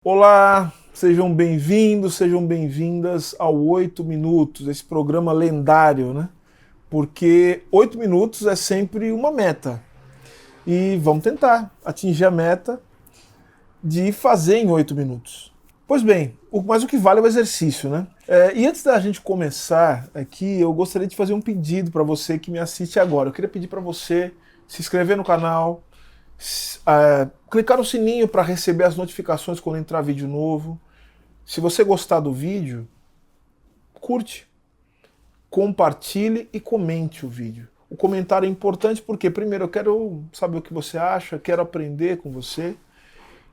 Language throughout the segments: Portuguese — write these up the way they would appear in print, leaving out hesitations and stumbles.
Olá, sejam bem-vindos, sejam bem-vindas ao 8 Minutos, esse programa lendário, né? Porque 8 minutos é sempre uma meta. E vamos tentar atingir a meta de fazer em 8 minutos. Pois bem, mas o que vale é o exercício, né? E antes da gente começar aqui, eu gostaria de fazer um pedido para você que me assiste agora. Eu queria pedir para você se inscrever no canal, clicar no sininho para receber as notificações quando entrar vídeo novo. Se você gostar do vídeo, curte, compartilhe e comente o vídeo. O comentário é importante porque, primeiro, eu quero saber o que você acha, quero aprender com você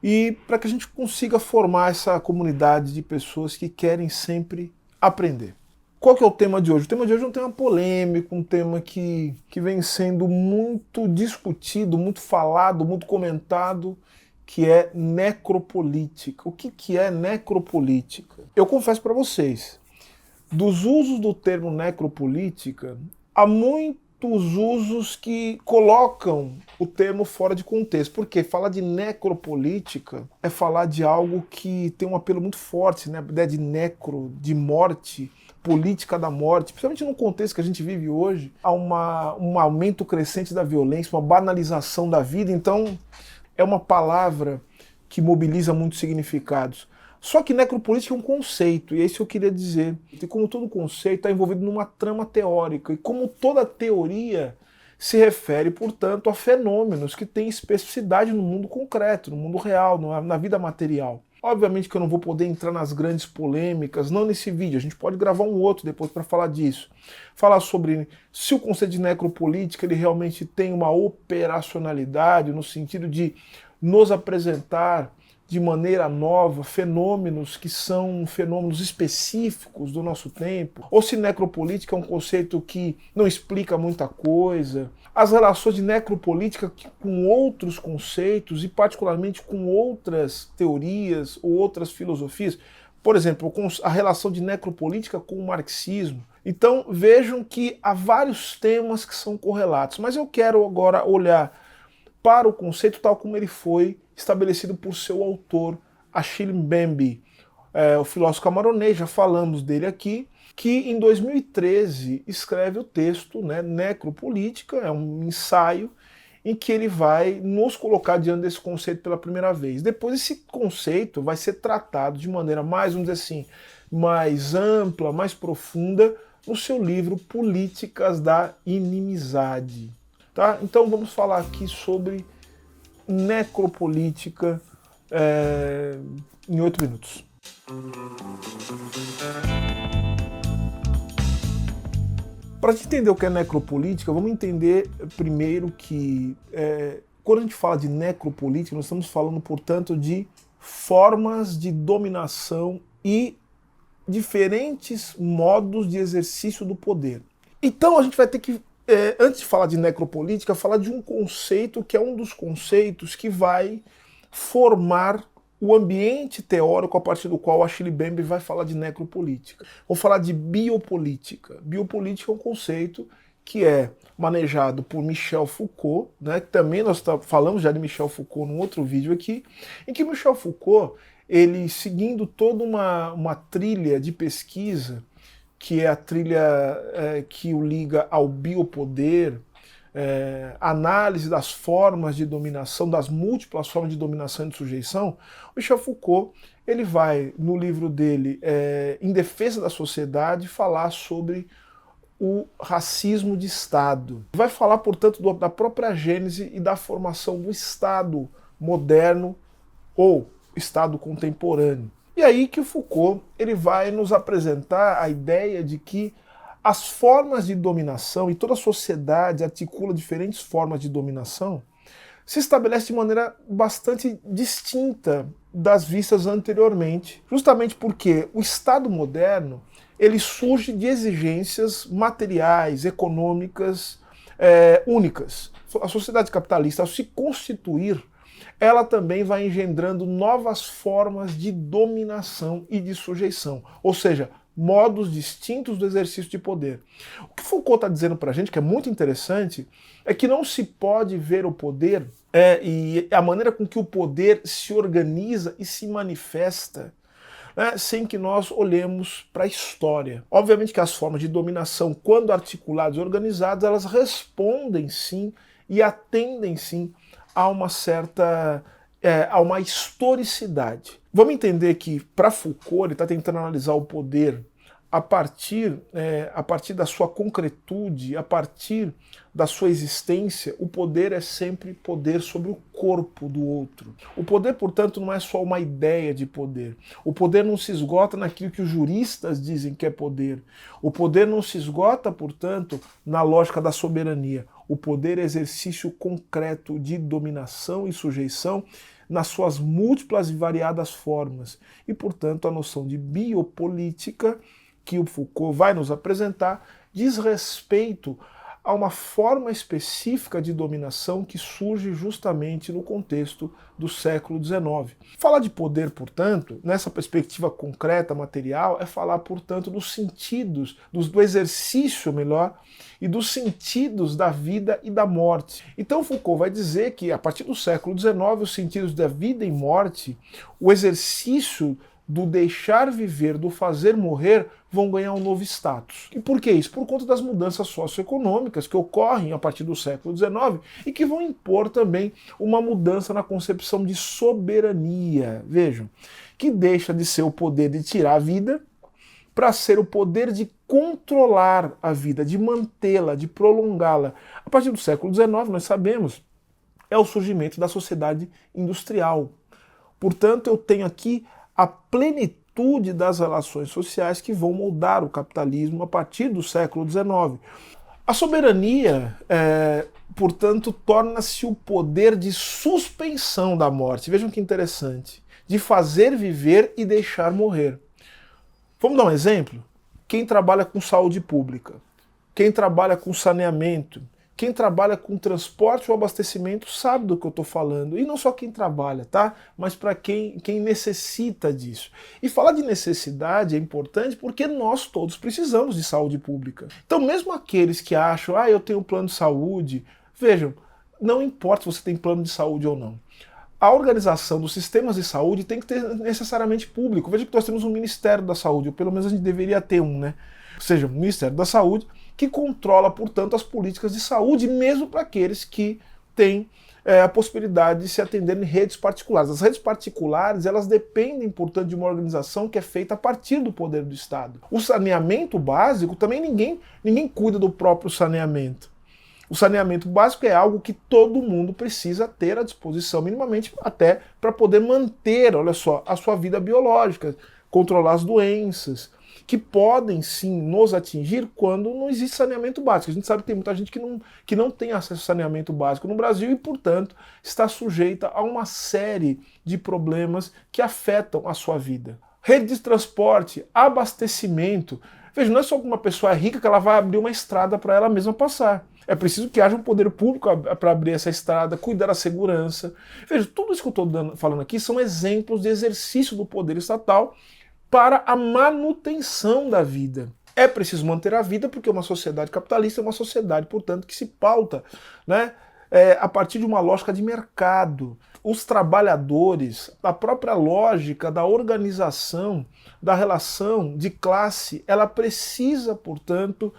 e para que a gente consiga formar essa comunidade de pessoas que querem sempre aprender. Qual que é o tema de hoje? O tema de hoje é um tema polêmico, um tema que vem sendo muito discutido, muito falado, muito comentado, que é necropolítica. O que é necropolítica? Eu confesso para vocês, dos usos do termo necropolítica, há muitos usos que colocam o termo fora de contexto. Porque falar de necropolítica é falar de algo que tem um apelo muito forte, né? A ideia de necro, de morte, política da morte, principalmente no contexto que a gente vive hoje, há um aumento crescente da violência, uma banalização da vida, então é uma palavra que mobiliza muitos significados. Só que necropolítica é um conceito, e é isso que eu queria dizer. E como todo conceito está envolvido numa trama teórica, e como toda teoria se refere, portanto, a fenômenos que têm especificidade no mundo concreto, no mundo real, na vida material. Obviamente que eu não vou poder entrar nas grandes polêmicas, não nesse vídeo, a gente pode gravar um outro depois para falar disso. Falar sobre se o conceito de necropolítica ele realmente tem uma operacionalidade, no sentido de nos apresentar de maneira nova fenômenos que são fenômenos específicos do nosso tempo, ou se necropolítica é um conceito que não explica muita coisa, as relações de necropolítica com outros conceitos e particularmente com outras teorias ou outras filosofias, por exemplo, com a relação de necropolítica com o marxismo. Então vejam que há vários temas que são correlatos, mas eu quero agora olhar para o conceito tal como ele foi estabelecido por seu autor, Achille Mbembe, o filósofo camaronês, já falamos dele aqui, que em 2013 escreve o texto, né, Necropolítica, é um ensaio em que ele vai nos colocar diante desse conceito pela primeira vez. Depois esse conceito vai ser tratado de maneira mais, vamos dizer assim, mais ampla, mais profunda, no seu livro Políticas da Inimizade. Tá? Então vamos falar aqui sobre necropolítica em 8 minutos. Para gente entender o que é necropolítica, vamos entender primeiro que quando a gente fala de necropolítica, nós estamos falando, portanto, de formas de dominação e diferentes modos de exercício do poder. Então a gente vai ter que, antes de falar de necropolítica, falar de um conceito que é um dos conceitos que vai formar o ambiente teórico a partir do qual Achille Mbembe vai falar de necropolítica. Vou falar de biopolítica. Biopolítica é um conceito que é manejado por Michel Foucault, né, que também nós falamos já de Michel Foucault num outro vídeo aqui, em que Michel Foucault, ele seguindo toda uma trilha de pesquisa, que é a trilha que o liga ao biopoder, análise das formas de dominação, das múltiplas formas de dominação e de sujeição, o Michel Foucault ele vai, no livro dele, Em Defesa da Sociedade, falar sobre o racismo de Estado. Vai falar, portanto, da própria gênese e da formação do Estado moderno ou Estado contemporâneo. E aí que o Foucault ele vai nos apresentar a ideia de que as formas de dominação, e toda a sociedade articula diferentes formas de dominação, se estabelece de maneira bastante distinta das vistas anteriormente, justamente porque o Estado moderno ele surge de exigências materiais, econômicas únicas. A sociedade capitalista, ao se constituir, ela também vai engendrando novas formas de dominação e de sujeição, ou seja, modos distintos do exercício de poder. O que Foucault está dizendo para a gente, que é muito interessante, é que não se pode ver o poder e a maneira com que o poder se organiza e se manifesta, né, sem que nós olhemos para a história. Obviamente que as formas de dominação, quando articuladas e organizadas, elas respondem sim e atendem sim a uma certa a uma historicidade. Vamos entender que, para Foucault, ele está tentando analisar o poder a partir da sua concretude, a partir da sua existência. O poder é sempre poder sobre o corpo do outro. O poder, portanto, não é só uma ideia de poder. O poder não se esgota naquilo que os juristas dizem que é poder. O poder não se esgota, portanto, na lógica da soberania. O poder é exercício concreto de dominação e sujeição nas suas múltiplas e variadas formas. E, portanto, a noção de biopolítica que o Foucault vai nos apresentar diz respeito a uma forma específica de dominação que surge justamente no contexto do século XIX. Falar de poder, portanto, nessa perspectiva concreta, material, é falar, portanto, dos sentidos, do exercício, melhor, e dos sentidos da vida e da morte. Então Foucault vai dizer que, a partir do século XIX, os sentidos da vida e morte, o exercício do deixar viver, do fazer morrer, vão ganhar um novo status. E por que isso? Por conta das mudanças socioeconômicas que ocorrem a partir do século XIX e que vão impor também uma mudança na concepção de soberania. Vejam, que deixa de ser o poder de tirar a vida para ser o poder de controlar a vida, de mantê-la, de prolongá-la. A partir do século XIX, nós sabemos, é o surgimento da sociedade industrial. Portanto, eu tenho aqui a plenitude das relações sociais que vão moldar o capitalismo a partir do século XIX. A soberania, portanto, torna-se o poder de suspensão da morte. Vejam que interessante. De fazer viver e deixar morrer. Vamos dar um exemplo? Quem trabalha com saúde pública, quem trabalha com saneamento, quem trabalha com transporte ou abastecimento sabe do que eu estou falando. E não só quem trabalha, tá? Mas para quem necessita disso. E falar de necessidade é importante porque nós todos precisamos de saúde pública. Então mesmo aqueles que acham, eu tenho um plano de saúde, vejam, não importa se você tem plano de saúde ou não. A organização dos sistemas de saúde tem que ter necessariamente público. Veja que nós temos um Ministério da Saúde, ou pelo menos a gente deveria ter um, né? Ou seja, o Ministério da Saúde, que controla, portanto, as políticas de saúde, mesmo para aqueles que têm a possibilidade de se atender em redes particulares. As redes particulares, elas dependem, portanto, de uma organização que é feita a partir do poder do Estado. O saneamento básico, também ninguém cuida do próprio saneamento. O saneamento básico é algo que todo mundo precisa ter à disposição, minimamente, até para poder manter, olha só, a sua vida biológica, controlar as doenças, que podem sim nos atingir quando não existe saneamento básico. A gente sabe que tem muita gente que não tem acesso a saneamento básico no Brasil e, portanto, está sujeita a uma série de problemas que afetam a sua vida. Rede de transporte, abastecimento. Veja, não é só que uma pessoa é rica que ela vai abrir uma estrada para ela mesma passar. É preciso que haja um poder público para abrir essa estrada, cuidar da segurança. Veja, tudo isso que eu estou falando aqui são exemplos de exercício do poder estatal para a manutenção da vida. É preciso manter a vida porque uma sociedade capitalista é uma sociedade, portanto, que se pauta, né, a partir de uma lógica de mercado. Os trabalhadores, a própria lógica da organização, da relação de classe, ela precisa, portanto,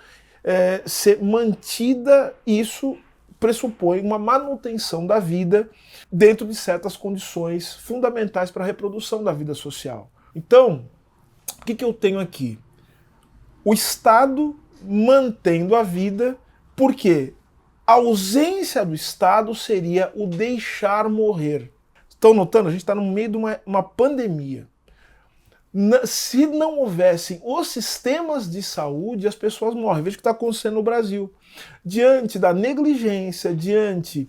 ser mantida. Isso pressupõe uma manutenção da vida dentro de certas condições fundamentais para a reprodução da vida social. Então, o que eu tenho aqui? O Estado mantendo a vida, porque a ausência do Estado seria o deixar morrer. Estão notando? A gente está no meio de uma pandemia. Se não houvessem os sistemas de saúde, as pessoas morrem. Veja o que está acontecendo no Brasil. Diante da negligência, diante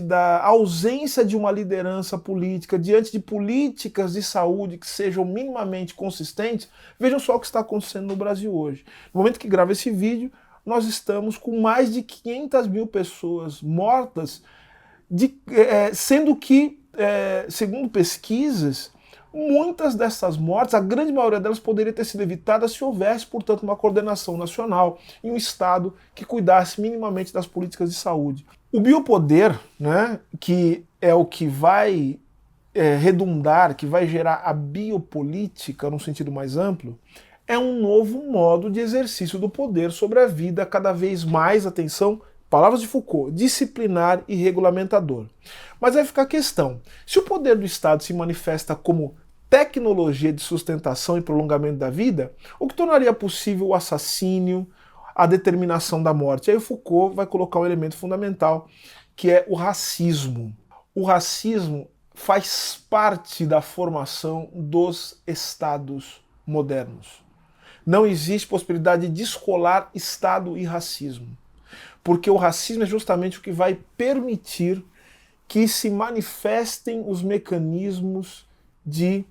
da ausência de uma liderança política, diante de políticas de saúde que sejam minimamente consistentes, vejam só o que está acontecendo no Brasil hoje. No momento que gravo esse vídeo, nós estamos com mais de 500 mil pessoas mortas, sendo que, segundo pesquisas, Muitas dessas mortes, a grande maioria delas poderia ter sido evitada se houvesse, portanto, uma coordenação nacional e um Estado que cuidasse minimamente das políticas de saúde. O biopoder, né, que é o que vai redundar, que vai gerar a biopolítica no sentido mais amplo, é um novo modo de exercício do poder sobre a vida, cada vez mais, atenção, palavras de Foucault, disciplinar e regulamentador. Mas vai ficar a questão, se o poder do Estado se manifesta como tecnologia de sustentação e prolongamento da vida, o que tornaria possível o assassínio, a determinação da morte? Aí o Foucault vai colocar um elemento fundamental, que é o racismo. O racismo faz parte da formação dos estados modernos. Não existe possibilidade de descolar Estado e racismo, porque o racismo é justamente o que vai permitir que se manifestem os mecanismos de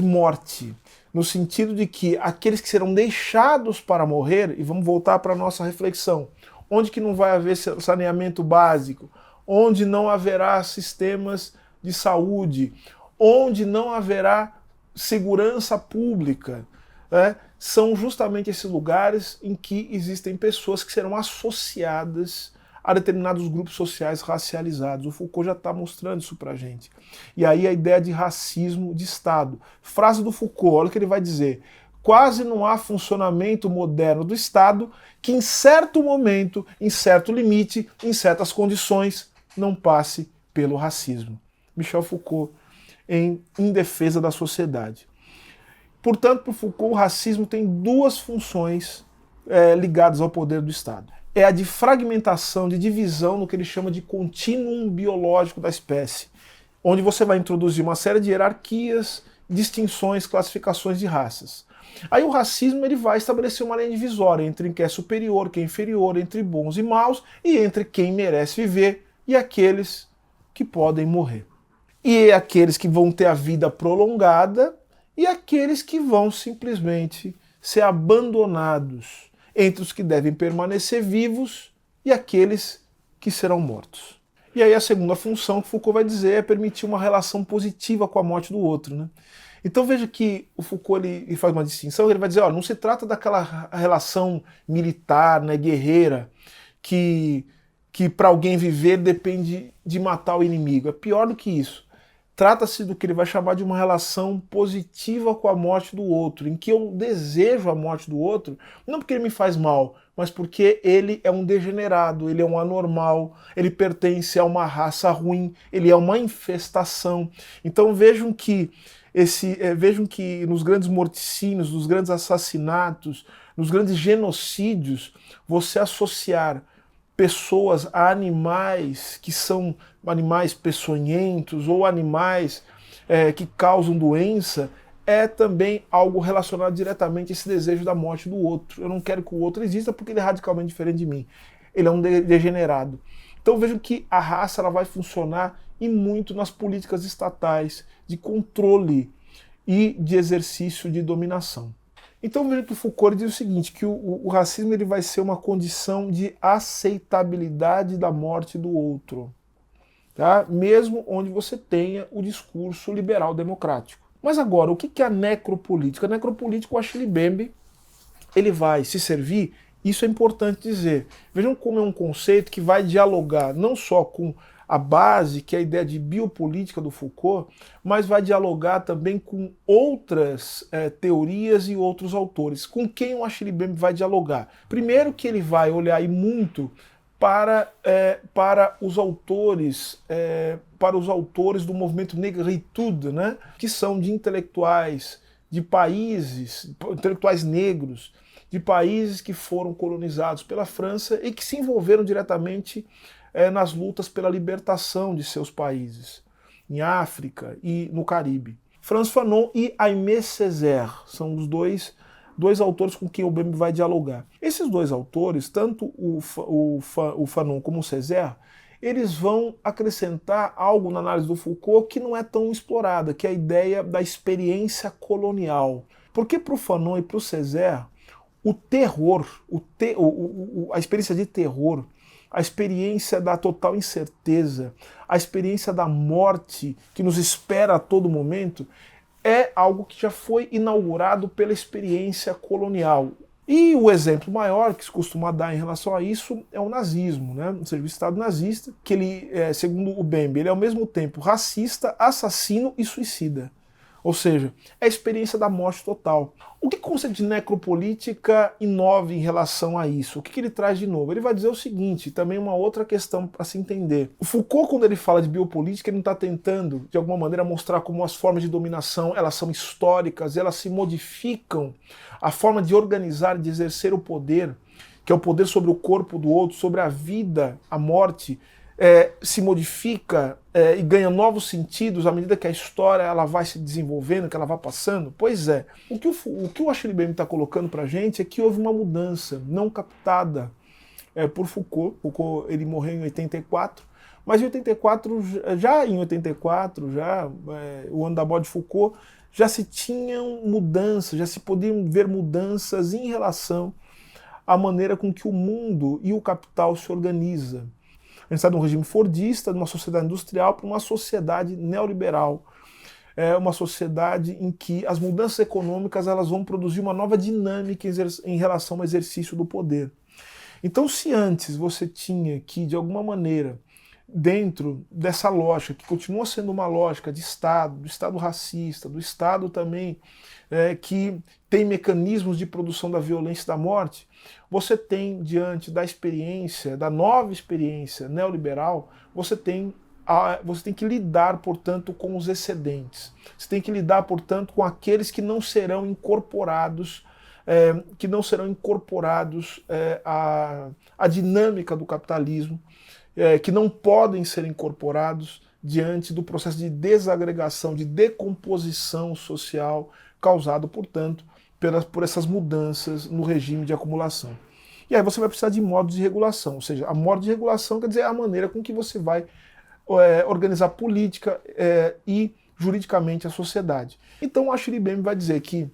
morte, no sentido de que aqueles que serão deixados para morrer, e vamos voltar para a nossa reflexão, onde que não vai haver saneamento básico, onde não haverá sistemas de saúde, onde não haverá segurança pública, né? São justamente esses lugares em que existem pessoas que serão associadas a determinados grupos sociais racializados. O Foucault já está mostrando isso para a gente. E aí a ideia de racismo de Estado. Frase do Foucault, olha o que ele vai dizer. Quase não há funcionamento moderno do Estado que em certo momento, em certo limite, em certas condições, não passe pelo racismo. Michel Foucault, em Defesa da Sociedade. Portanto, para Foucault, o racismo tem duas funções ligadas ao poder do Estado. É a de fragmentação, de divisão no que ele chama de contínuo biológico da espécie, onde você vai introduzir uma série de hierarquias, distinções, classificações de raças. Aí o racismo ele vai estabelecer uma linha divisória entre quem é superior, quem é inferior, entre bons e maus, e entre quem merece viver e aqueles que podem morrer. E aqueles que vão ter a vida prolongada e aqueles que vão simplesmente ser abandonados entre os que devem permanecer vivos e aqueles que serão mortos. E aí a segunda função que Foucault vai dizer é permitir uma relação positiva com a morte do outro, né? Então veja que o Foucault ele faz uma distinção, ele vai dizer, ó, não se trata daquela relação militar, né, guerreira, que para alguém viver depende de matar o inimigo. É pior do que isso. Trata-se do que ele vai chamar de uma relação positiva com a morte do outro, em que eu desejo a morte do outro, não porque ele me faz mal, mas porque ele é um degenerado, ele é um anormal, ele pertence a uma raça ruim, ele é uma infestação. Então vejam que nos grandes morticínios, nos grandes assassinatos, nos grandes genocídios, você associar pessoas a animais que são animais peçonhentos ou animais que causam doença, é também algo relacionado diretamente a esse desejo da morte do outro. Eu não quero que o outro exista porque ele é radicalmente diferente de mim. Ele é um degenerado. Então vejam que a raça ela vai funcionar e muito nas políticas estatais de controle e de exercício de dominação. Então veja que o Foucault diz o seguinte, que o racismo ele vai ser uma condição de aceitabilidade da morte do outro, tá? Mesmo onde você tenha o discurso liberal democrático. Mas agora, o que é a necropolítica? A necropolítica, o Achille Mbembe, ele vai se servir, isso é importante dizer. Vejam como é um conceito que vai dialogar não só com a base, que é a ideia de biopolítica do Foucault, mas vai dialogar também com outras teorias e outros autores. Com quem o Achille Mbembe vai dialogar? Primeiro que ele vai olhar muito para os autores do movimento Negritude, né? Que são de intelectuais de países, intelectuais negros, de países que foram colonizados pela França e que se envolveram diretamente nas lutas pela libertação de seus países, em África e no Caribe. Frantz Fanon e Aimé Césaire são os dois autores com quem o Mbembe vai dialogar. Esses dois autores, tanto o Fanon como o Césaire, eles vão acrescentar algo na análise do Foucault que não é tão explorada, que é a ideia da experiência colonial. Porque para o Fanon e para o Césaire, o terror, a experiência de terror, a experiência da total incerteza, a experiência da morte que nos espera a todo momento, é algo que já foi inaugurado pela experiência colonial. E o exemplo maior que se costuma dar em relação a isso é o nazismo, né? Ou seja, o Estado nazista, que ele, segundo o Bembe, ele é ao mesmo tempo racista, assassino e suicida. Ou seja, é a experiência da morte total. O que o conceito de necropolítica inova em relação a isso? O que ele traz de novo? Ele vai dizer o seguinte, também uma outra questão para se entender. O Foucault, quando ele fala de biopolítica, ele não está tentando, de alguma maneira, mostrar como as formas de dominação elas são históricas, elas se modificam, a forma de organizar, de exercer o poder, que é o poder sobre o corpo do outro, sobre a vida, a morte, se modifica e ganha novos sentidos à medida que a história ela vai se desenvolvendo, que ela vai passando? Pois é. O que o Achille Mbembe está colocando para a gente é que houve uma mudança não captada por Foucault. Foucault ele morreu em 84, mas em 84, o ano da morte de Foucault, já se tinham mudanças, já se podiam ver mudanças em relação à maneira com que o mundo e o capital se organiza. A gente sai de um regime fordista, de uma sociedade industrial, para uma sociedade neoliberal. É uma sociedade em que as mudanças econômicas elas vão produzir uma nova dinâmica em relação ao exercício do poder. Então, se antes você tinha que, de alguma maneira, dentro dessa lógica, que continua sendo uma lógica de Estado, do Estado racista, do Estado também que tem mecanismos de produção da violência e da morte, você tem, diante da experiência, da nova experiência neoliberal, você tem que lidar, portanto, com os excedentes. Você tem que lidar, portanto, com aqueles que não serão incorporados à dinâmica do capitalismo, que não podem ser incorporados diante do processo de desagregação, de decomposição social causado, portanto, por essas mudanças no regime de acumulação. E aí você vai precisar de modos de regulação, ou seja, a modo de regulação quer dizer a maneira com que você vai organizar política e juridicamente a sociedade. Então o Achille Mbembe vai dizer que,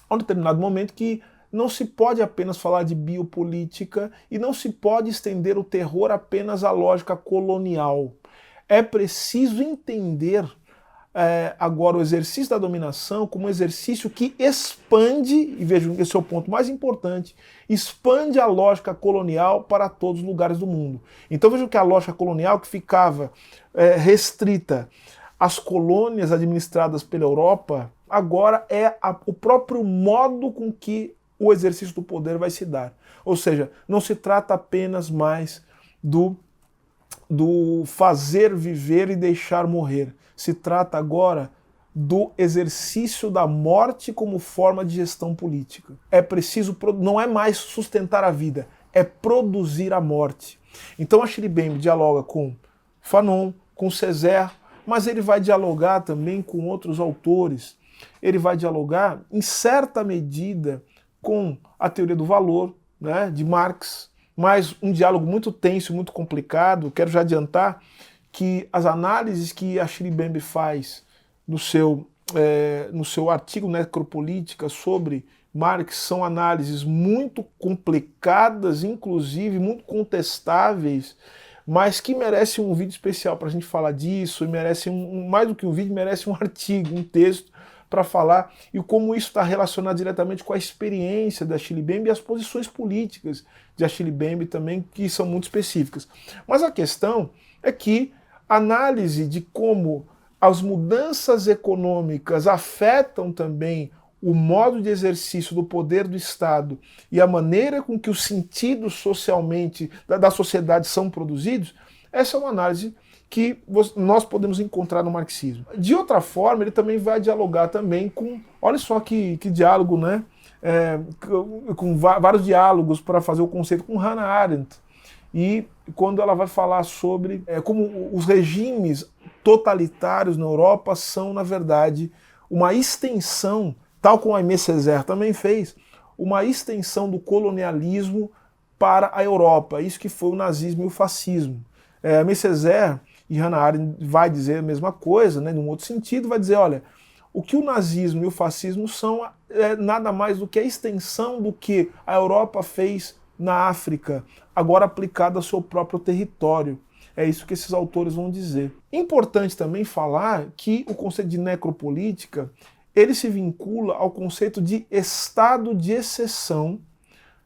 a um determinado momento, que não se pode apenas falar de biopolítica e não se pode estender o terror apenas à lógica colonial. É preciso entender agora o exercício da dominação como um exercício que expande, e vejam que esse é o ponto mais importante, expande a lógica colonial para todos os lugares do mundo. Então vejam que a lógica colonial que ficava restrita às colônias administradas pela Europa, agora é o próprio modo com que o exercício do poder vai se dar. Ou seja, não se trata apenas mais do fazer viver e deixar morrer. Se trata agora do exercício da morte como forma de gestão política. É preciso, não é mais sustentar a vida, é produzir a morte. Então Achille Mbembe dialoga com Fanon, com Césaire, mas ele vai dialogar também com outros autores. Ele vai dialogar, em certa medida, com a teoria do valor, né, de Marx, mas um diálogo muito tenso, muito complicado. Quero já adiantar que as análises que Achille Mbembe faz no seu artigo Necropolítica sobre Marx são análises muito complicadas, inclusive muito contestáveis, mas que merecem um vídeo especial para a gente falar disso, e merecem mais do que um vídeo, merece um artigo, um texto, para falar e como isso está relacionado diretamente com a experiência da Achille Mbembe e as posições políticas de Achille Mbembe também, que são muito específicas. Mas a questão é que a análise de como as mudanças econômicas afetam também o modo de exercício do poder do Estado e a maneira com que os sentidos socialmente da sociedade são produzidos, essa é uma análise que nós podemos encontrar no marxismo. De outra forma, ele também vai dialogar também com, olha só que diálogo, né? Com vários diálogos para fazer o conceito com Hannah Arendt. E quando ela vai falar sobre como os regimes totalitários na Europa são, na verdade, uma extensão, tal como a Aimé Césaire também fez, uma extensão do colonialismo para a Europa. Isso que foi o nazismo e o fascismo. Aimé Césaire e Hannah Arendt vai dizer a mesma coisa, né, num outro sentido, vai dizer, olha, o que o nazismo e o fascismo são nada mais do que a extensão do que a Europa fez na África, agora aplicada ao seu próprio território. É isso que esses autores vão dizer. Importante também falar que o conceito de necropolítica, ele se vincula ao conceito de estado de exceção,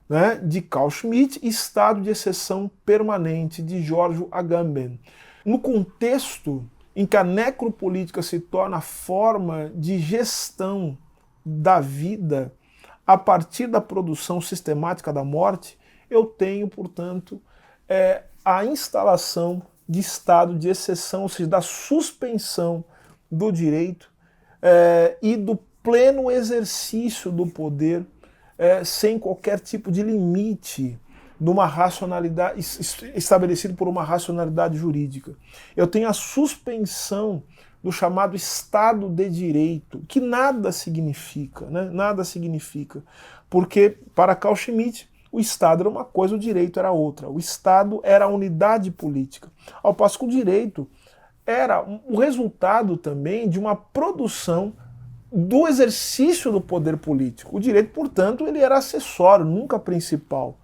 né, de Carl Schmitt, e estado de exceção permanente, de Giorgio Agamben. No contexto em que a necropolítica se torna a forma de gestão da vida a partir da produção sistemática da morte, eu tenho, portanto, a instalação de estado de exceção, ou seja, da suspensão do direito e do pleno exercício do poder sem qualquer tipo de limite numa racionalidade estabelecido por uma racionalidade jurídica. Eu tenho a suspensão do chamado Estado de Direito, que nada significa, né? Nada significa, porque para Carl Schmitt o Estado era uma coisa, o direito era outra. O Estado era a unidade política, ao passo que o direito era o resultado também de uma produção do exercício do poder político. O direito, portanto, ele era acessório, nunca principal.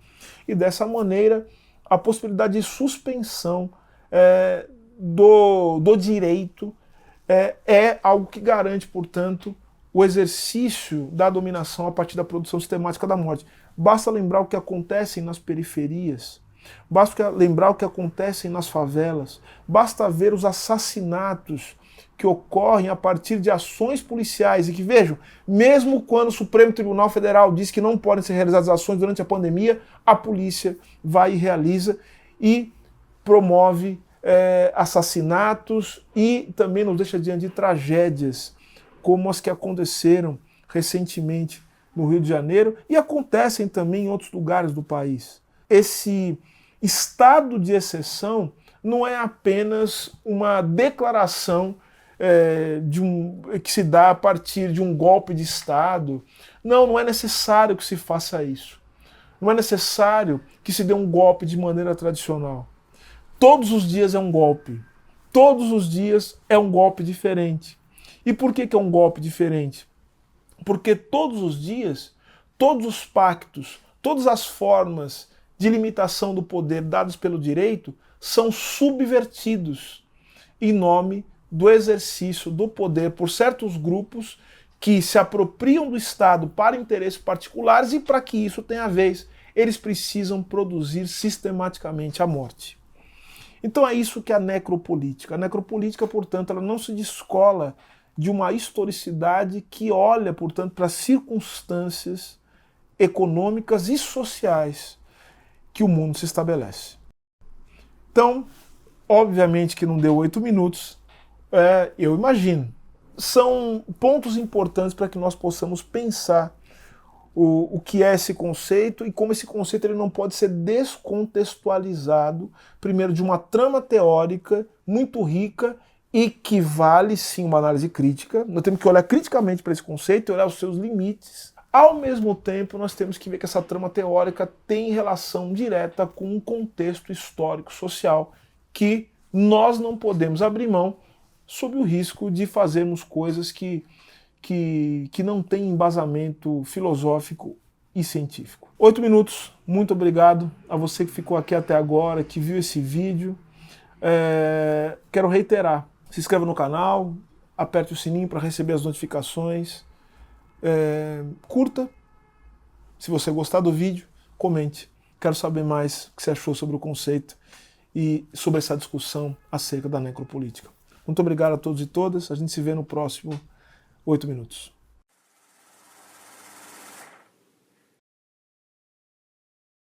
E dessa maneira, a possibilidade de suspensão do direito é algo que garante, portanto, o exercício da dominação a partir da produção sistemática da morte. Basta lembrar o que acontece nas periferias, basta lembrar o que acontece nas favelas, basta ver os assassinatos que ocorrem a partir de ações policiais e que, vejam, mesmo quando o Supremo Tribunal Federal diz que não podem ser realizadas ações durante a pandemia, a polícia vai e realiza e promove assassinatos e também nos deixa diante de tragédias como as que aconteceram recentemente no Rio de Janeiro e acontecem também em outros lugares do país. Esse estado de exceção não é apenas uma declaração que se dá a partir de um golpe de Estado. Não é necessário que se faça isso. Não é necessário que se dê um golpe de maneira tradicional. Todos os dias é um golpe. Todos os dias é um golpe diferente. E por que é um golpe diferente? Porque todos os dias, todos os pactos, todas as formas de limitação do poder dados pelo direito são subvertidos em nome do exercício do poder por certos grupos que se apropriam do Estado para interesses particulares e para que isso tenha vez, eles precisam produzir sistematicamente a morte. Então é isso que é a necropolítica. A necropolítica, portanto, ela não se descola de uma historicidade que olha, portanto, para as circunstâncias econômicas e sociais que o mundo se estabelece. Então, obviamente que não deu 8 minutos, eu imagino. São pontos importantes para que nós possamos pensar o que é esse conceito e como esse conceito ele não pode ser descontextualizado, primeiro, de uma trama teórica muito rica e que vale sim uma análise crítica. Nós temos que olhar criticamente para esse conceito e olhar os seus limites. Ao mesmo tempo, nós temos que ver que essa trama teórica tem relação direta com um contexto histórico-social que nós não podemos abrir mão sob o risco de fazermos coisas que não têm embasamento filosófico e científico. 8 minutos, muito obrigado a você que ficou aqui até agora, que viu esse vídeo. Quero reiterar, se inscreva no canal, aperte o sininho para receber as notificações, curta, se você gostar do vídeo, comente. Quero saber mais o que você achou sobre o conceito e sobre essa discussão acerca da necropolítica. Muito obrigado a todos e todas, a gente se vê no próximo 8 minutos.